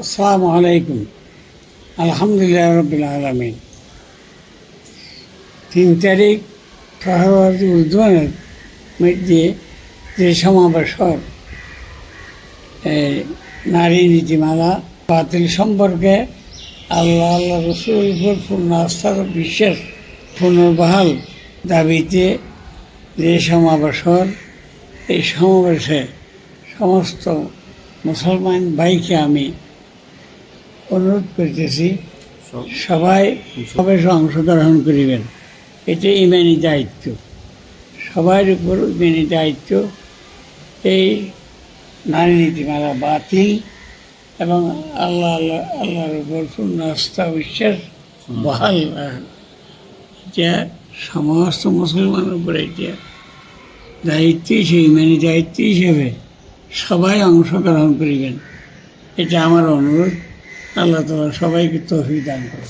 আসসালামু আলাইকুম। আলহামদুলিল্লাহ রাব্বিল আলামিন। 3 তারিখ শাহবাজী উদ্যানের মধ্যে যে সমাবেশর নারী নীতিমালা বাতিল সম্পর্কে আল্লাহ রসুল উপর পূর্ণ আস্থার বিশ্বাস পুনর্বহাল দাবিতে যে সমাবেশর এই সমাবেশে সমস্ত মুসলমান ভাইকে আমি অনুরোধ করতেছি সবাই সমাবেশে অংশগ্রহণ করিবেন। এটা ইমানি দায়িত্ব, সবার উপর ইমানি দায়িত্ব। এই নারী নীতিমালা বাতিল এবং আল্লাহর উপর পূর্ণ আস্থা বিশ্বাস বহাল এটা সমস্ত মুসলমানের উপরে এটা দায়িত্ব হিসেবে, ইমানি দায়িত্ব হিসেবে সবাই অংশগ্রহণ করিবেন। এটা আমার অনুরোধ। আল্লাহ তাআলা সবাইকে তৌফিক দান করে।